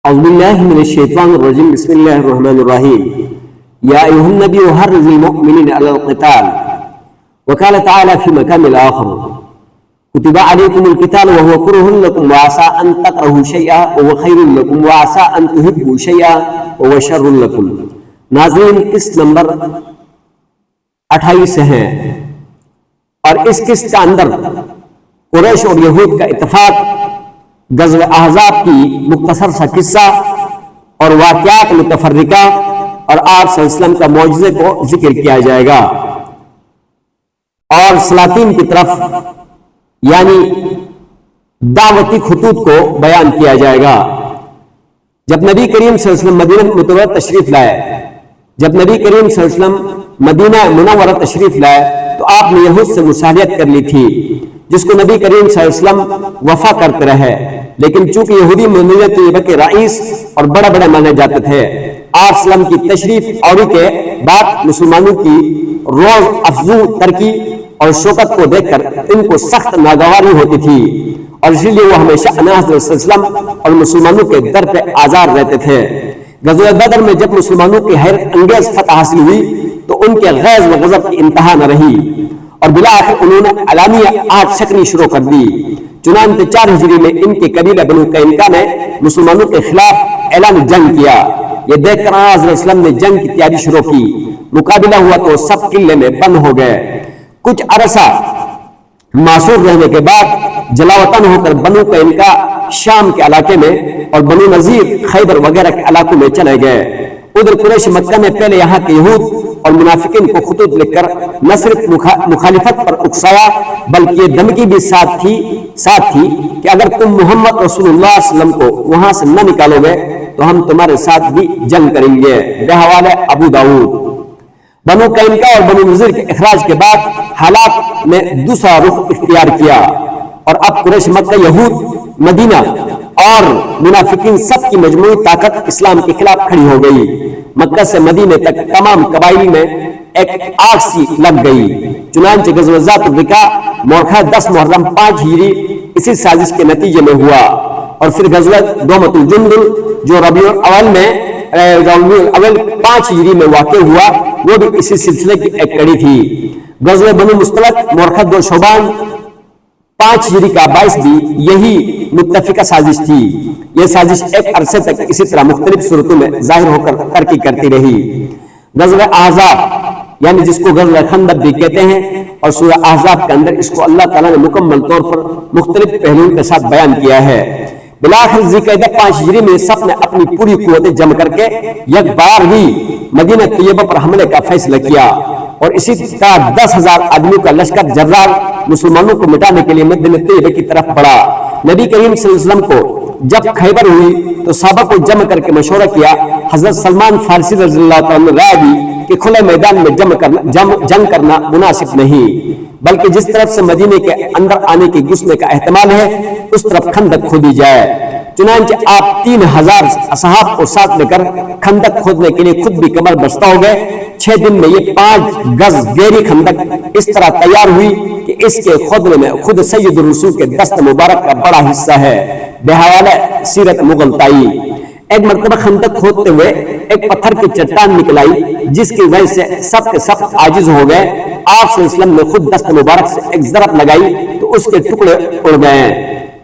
أعوذ بالله من الشيطان الرجيم بسم الله الرحمن الرحيم يا أيها النبي حرض المؤمنين على القتال وقال تعالى في مكان الآخر كتب عليكم القتال وهو كره لكم وعسى أن تكرهوا شيئا وهو خير لكم وعسى أن تحبوا شيئا وهو شر لكم. ناظرین قسط نمبر 28 ہے اور اس قسط کا اندر قریش اور یہود کا اتفاق، غزوہ احزاب کی مختصر سا قصہ اور واقعات متفرقہ اور آپ صلی اللہ علیہ وسلم کا معجزے کو ذکر کیا جائے گا اور سلاطین کی طرف یعنی دعوتی خطوط کو بیان کیا جائے گا. جب نبی کریم صلی اللہ علیہ وسلم مدینہ منورہ تشریف لائے مدینہ منورہ تشریف لائے تو آپ نے یہود سے مصالحت کر لی تھی، جس کو نبی کریم صلی اللہ علیہ وسلم وفا کرتے رہے، لیکن چونکہ یہودی مدینہ طیبہ کے رئیس اور بڑے مانے جاتے تھے، آپ وسلم کی تشریف آوری کے بعد مسلمانوں کی روز افزو ترقی اور شوکت کو دیکھ کر ان کو سخت ناگواری ہوتی تھی اور اسی لیے وہ ہمیشہ اناس صلی اللہ علیہ وسلم اور مسلمانوں کے در پہ آزار رہتے تھے. غزوہ بدر میں جب مسلمانوں کی حیرت انگیز فتح حاصل ہوئی تو ان کے غیظ و غضب کی انتہا نہ رہی اور بالآخر انہوں نے علانیہ آگ سکنی شروع کر دی. چنانچہ 4 ہجری میں ان کے قبیلہ بنو قینقاع نے مسلمانوں کے خلاف اعلان جنگ کیا. یہ دیکھ کر آقا صلی اللہ علیہ وسلم نے جنگ کی تیاری شروع کی. مقابلہ ہوا تو سب قلعے میں بند ہو گئے. کچھ عرصہ معصور رہنے کے بعد جلاوطن ہو کر بنو قینقاع شام کے علاقے میں اور بنو نذیر خیبر وغیرہ کے علاقوں میں چلے گئے. ادھر قریش مکہ نے پہلے یہاں کے یہود اور منافقین کو خطوط لکھ کر نہ صرف مخالفت پر اکسایا بلکہ یہ دھمکی بھی ساتھ تھی کہ اگر تم محمد رسول اللہ صلی اللہ علیہ وسلم کو وہاں سے نہ نکالو گے تو ہم تمہارے ساتھ بھی جنگ کریں گے. بحوالہ ابو داؤد. بنو قینقاع اور بنو نذیر کے اخراج کے بعد حالات میں دوسرا رخ اختیار کیا اور اب قریش مکہ، یہود، مدینہ اور منافقین سب کی مجموعی طاقت اسلام کے خلاف کھڑی ہو گئی. مکہ سے مدینے تک تمام قبائل میں ایک آگ سی لگ گئی. چنانچہ غزوہ ذات الرقاع مورخہ 10 محرم 5 ہجری اسی سازش کے نتیجے میں ہوا اور پھر غزوہ دومۃ الجندل جو ربیع الاول 5 ہجری میں واقع ہوا وہ بھی اسی سلسلے کی ایک کڑی تھی. غزوہ بنو مصطلق مورخہ 2 شعبان 5 ہجری کا باعث بھی یہی متفقہ سازش تھی. یہ سازش ایک عرصے تک اسی طرح مختلف صورتوں میں ظاہر ہو کر ترقی کرتی رہی. غزوہ احزاب یعنی جس کو غزوہ خندق بھی کہتے ہیں اور سورہ احزاب کے اندر اس کو اللہ تعالیٰ نے مکمل طور پر مختلف پہلوؤں کے ساتھ بیان کیا ہے. بالآخر ذی-القعدہ 5 ہجری میں سب نے اپنی پوری قوتیں جمع کر کے یک بار ہی مدینہ طیبہ پر حملے کا فیصلہ کیا اور اسی طرح 10,000 آدمیوں کا لشکر جرار مسلمانوں کو مٹانے کے لیے مدینہ طیبہ کی طرف بڑھا. نبی کریم صلی اللہ علیہ وسلم کو جب خیبر ہوئی تو صحابہ کو جمع کر کے مشورہ کیا. حضرت سلمان فارسی رضی اللہ تعالیٰ نے رائے دی کہ کھلے میدان میں جنگ کرنا مناسب نہیں بلکہ جس طرف سے مدینے کے اندر آنے کی گھسنے کا احتمال ہے اس طرف خندق کھودی جائے. چنانچہ آپ 3,000 اصحاب کو ساتھ لے کر خندق کھودنے کے لیے خود بھی کمر بستہ ہو گئے. 6 دن میں یہ 5 گز گہری خندق اس طرح تیار ہوئی کہ اس کے کھودنے میں خود سید الرسول کے دست مبارک کا بڑا حصہ ہے. بحوالہ سیرت مغلطائی. ایک مرتبہ خندق کھودتے ہوئے ایک پتھر کی چٹان نکل آئی جس کی وجہ سے سب کے سب عاجز ہو گئے. آپ صلی اللہ علیہ وسلم نے خود دست مبارک سے ایک ضرب لگائی تو اس کے ٹکڑے اڑ گئے.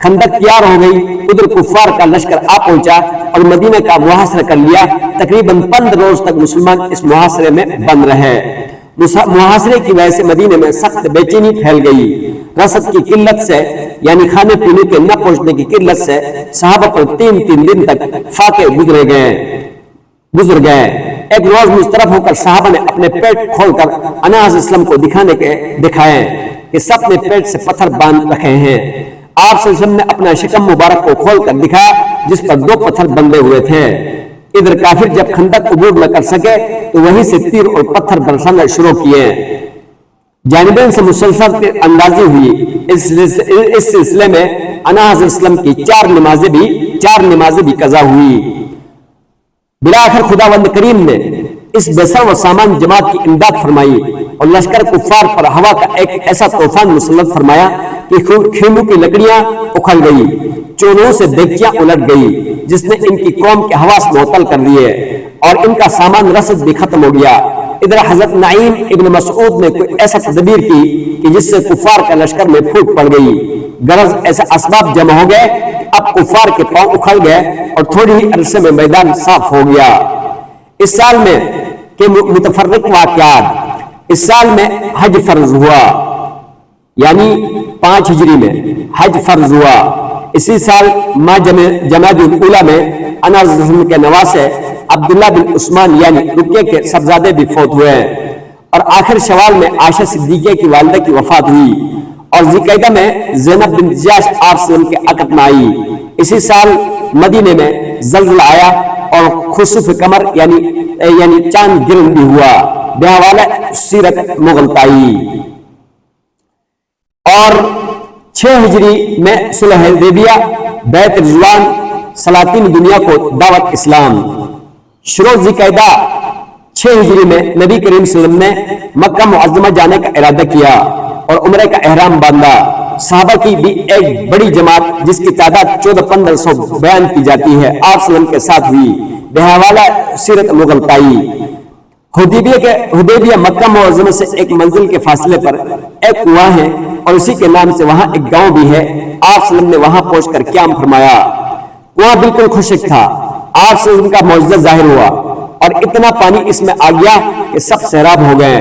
خندق تیار ہو گئی. ادھر کفار کا لشکر آ پہنچا اور مدینہ کا محاصرہ کر لیا. تقریباً 15 روز تک مسلمان اس محاصرے میں بند رہے. محاصرے کی وجہ سے مدینہ میں سخت بے چینی پھیل گئی. رسد کی قلت سے یعنی کھانے پینے کے نہ پہنچنے کی قلت سے صحابہ پر 3 دن تک فاقے گزر گئے. ایک روز مسترف ہو کر صحابہ نے اپنے پیٹ کھول کر اناس اسلام کو دکھائے کہ سب نے پیٹ سے پتھر باندھ رکھے ہیں. آپ صلی اللہ علیہ وسلم نے اپنا شکم مبارک کو کھول کر دکھایا جس پر 2 پتھر بندھے ہوئے تھے. ادھر کافر جب خندق عبور نہ کر سکے تو وہیں سے تیر اور پتھر برسانا شروع کیے. جانبین سے مسلسل اندازی ہوئی. اس سلسلے میں اناس اسلام کی 4 نمازیں بھی قضا ہوئی. بالآخر خداوند کریم نے اس بسر و سامان جماعت کی امداد فرمائی اور لشکر کفار پر ہوا کا ایک ایسا طوفان مسلط فرمایا کہ خیموں کی لکڑیاں اکھڑ گئی، چولوں سے دیگچیاں الٹ گئی، جس نے ان کی قوم کے حواس معطل کر دیے اور ان کا سامان رسد بھی ختم ہو گیا۔ ادھر حضرت نعیم ابن مسعود نے کوئی ایسا تدبیر کی کہ جس سے کفار کا لشکر میں پھوٹ پڑ گئی۔ غرض ایسے اسباب جمع ہو گئے، اب کفار کے پاؤں اکھڑ گئے اور تھوڑی ہی عرصے میں میدان صاف ہو گیا۔ اس سال میں کے متفرق واقعات، اس سال میں حج فرض ہوا، یعنی 5 ہجری میں حج فرض ہوا۔ اسی سال ماہ جمادی الاولیٰ میں انس رضی اللہ عنہ کے نواسے عبداللہ بن عثمان یعنی رقیہ کے صاحبزادے بھی فوت ہوئے، اور آخر شوال میں عائشہ صدیقہ کی والدہ کی وفات ہوئی، اور ذوالقعدہ میں زینب بن جاش آپ سے ان کے عقد میں آئی۔ اسی سال مدینے میں زلزلہ آیا اور خسوف قمر یعنی چاند گرن بھی ہوا۔ بحوالہ سیرت مغلطائی۔ اور 6 ہجری میں صلح حدیبیہ، بیعت رضوان، سلاطین دنیا کو دعوت اسلام۔ شروع ذوالقعدہ 6 ہجری میں نبی کریم صلی اللہ علیہ وسلم نے مکہ معظمہ جانے کا ارادہ کیا اور عمرے کا احرام باندھا۔ صحابہ کی بھی ایک بڑی جماعت جس کی تعداد 1400-1500 بیان کی جاتی ہے، آپ صلی اللہ علیہ وسلم کے ساتھ ہوئی۔ بحوالہ سیرت مغلطائی۔ حدیبیہ مکہ معظمہ سے ایک منزل کے فاصلے پر ایک کنواں ہے اور اسی کے نام سے وہاں ایک گاؤں بھی ہے۔ آپ صلی اللہ علیہ وسلم نے وہاں پہنچ کر قیام فرمایا۔ کنواں بالکل خشک تھا۔ آپ صلی اللہ علیہ وسلم کا معجزہ ظاہر ہوا اور اتنا پانی اس میں آ گیا کہ سب سیراب ہو گئے۔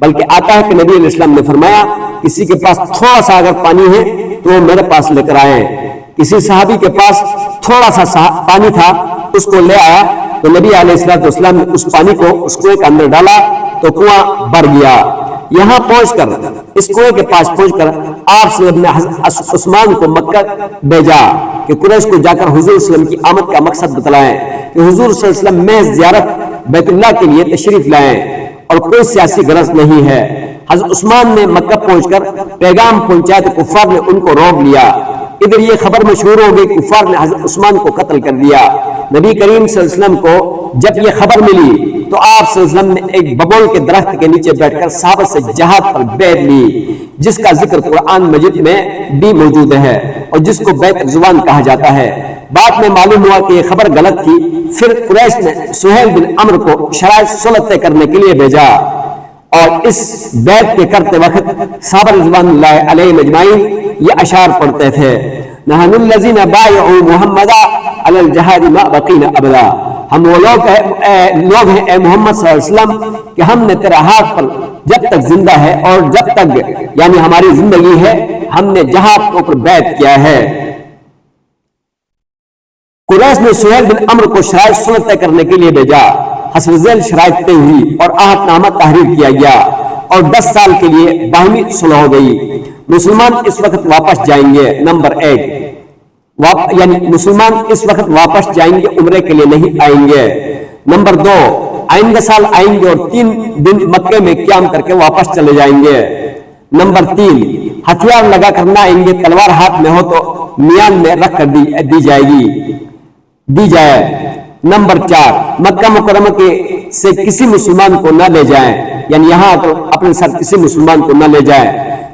بلکہ آتا ہے کہ نبی علیہ السلام نے فرمایا کسی کے پاس تھوڑا سا اگر پانی ہے تو وہ میرے پاس لے کر آئے۔ کسی صحابی کے پاس تھوڑا سا پانی تھا، اس کو لے آیا تو نبی علیہ السلام نے اس پانی کو اس کنویں کے اندر ڈالا تو کنواں بھر گیا۔ یہاں پہنچ کر اس کنویں کے پاس پہنچ کر آپ صلی اللہ علیہ وسلم نے عثمان کو مکہ بھیجا کہ قریش کو جا کر حضور صلی اللہ علیہ وسلم کی آمد کا مقصد بتلائیں کہ حضور صلی اللہ علیہ وسلم محض زیارت بیت اللہ کے لیے تشریف لائیں اور کوئی سیاسی غرض نہیں ہے۔ حضرت عثمان نے مکہ پہنچ کر پیغام پہنچایا تو کفار نے ان کو روک لیا۔ ادھر یہ خبر مشہور ہو گئی، کفار نے حضرت عثمان کو قتل کر دیا۔ نبی کریم صلی اللہ علیہ وسلم کو جب یہ خبر ملی تو آپ صلی اللہ علیہ وسلم نے ایک ببول کے درخت کے نیچے بیٹھ کر صحابہ سے جہاد پر بیعت لی، جس کا ذکر قرآن مجید میں بھی موجود ہے اور جس کو بیعت رضوان کہا جاتا ہے۔ بعد میں معلوم ہوا کہ یہ خبر غلط تھی، پھر قریش نے سہیل بن عمرو کو شرائط صلح طے کرنے کے لیے بھیجا اور اس بیعت کے کرتے وقت صحابہ رضوان اللہ علیہم اجمعین یہ اشعار پڑھتے تھے: نحن الذین بایعوا محمدا علی الجہاد ما بقینا ابدا۔ ہم وہ لوگ ہیں اے محمد صلی اللہ علیہ وسلم کہ ہم نے تیرا ہاتھ پر جب تک زندہ ہے اور جب تک یعنی ہماری زندگی ہے ہم نے جہاد کے اوپر بیعت کیا ہے۔ قریش نے سہیل بن عمرو کو شرائط صلح طے کرنے کے لیے بھیجا۔ حسب ذیل شرائط طے ہوئی اور عہد نامہ تحریر کیا گیا اور 10 سال کے لیے باہمی صلح ہو گئی۔ مسلمان اس وقت واپس جائیں گے، نمبر 1 یعنی مسلمان اس وقت واپس جائیں گے، عمرے کے لیے نہیں آئیں گے۔ نمبر 2 آئندہ سال آئیں گے اور 3 دن مکے میں قیام کر کے واپس چلے جائیں گے۔ نمبر 3 ہتھیار لگا کر نہ آئیں گے، تلوار ہاتھ میں ہو تو میان میں رکھ کر دی جائے۔ نمبر 4 مکہ مکرمہ سے کسی مسلمان کو نہ لے جائیں، یعنی یہاں اپنے ساتھ کسی مسلمان کو نہ لے جائیں۔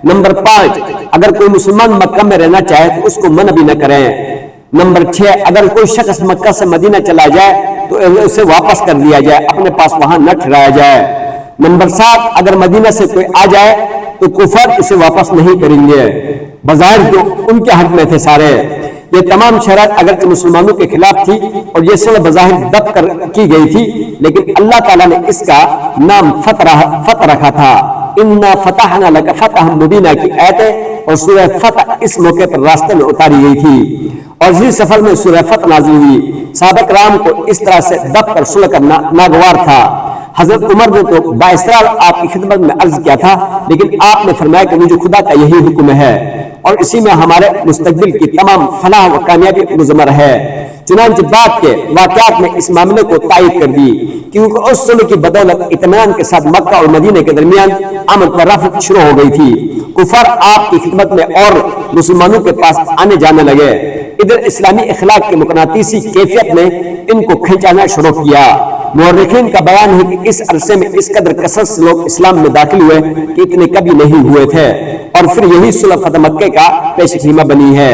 نمبر 5 اگر کوئی مسلمان مکہ میں رہنا چاہے تو اس کو منع بھی نہ کریں۔ نمبر 6 اگر کوئی شخص مکہ سے مدینہ چلا جائے تو اسے واپس کر دیا جائے، اپنے پاس وہاں نہ ٹھہرایا جائے۔ نمبر 7 اگر مدینہ سے کوئی آ جائے تو کفار اسے واپس نہیں کریں گے، بظاہر جو ان کے حق میں تھے سارے۔ یہ تمام شرائط اگرچہ مسلمانوں کے خلاف تھی اور یہ صلح بظاہر دب کر کی گئی تھی، لیکن اللہ تعالیٰ نے اس کا نام فتح رکھا تھا۔ اِنَّا فَتَحْنَا لَكَ فَتْحًا مُبِينًا کی آیتیں اور سورہ فتح اس موقع پر راستے میں اتاری گئی تھی اور اسی سفر میں سورہ فتح نازل ہوئی۔ صحابہ کرام کو اس طرح سے دب کر صلح کرنا ناگوار تھا۔ حضرت عمر نے تو بااصرار آپ کی خدمت میں عرض کیا تھا، لیکن آپ نے فرمایا کہ مجھے خدا کا یہی حکم ہے اور اسی میں ہمارے مستقبل کی تمام فلاح و کامیابی مضمر ہے۔ چنانچہ بعد کے واقعات میں اس معاملے کو تائید کر دی، کیونکہ اس صلح کی بدولت اطمینان کے ساتھ مکہ اور مدینہ کے درمیان امن و رفت شروع ہو گئی تھی۔ کفار آپ کی خدمت میں اور مسلمانوں کے پاس آنے جانے لگے۔ ادھر اسلامی اخلاق کے مقناطیسی کیفیت نے ان کو کھینچانا شروع کیا۔ مورخین کا بیان ہے کہ اس عرصے میں اس قدر کثرت سے لوگ اسلام میں داخل ہوئے کہ اتنے کبھی نہیں ہوئے تھے، اور پھر یہی صلح فتح مکہ کا پیش خیمہ بنی ہے۔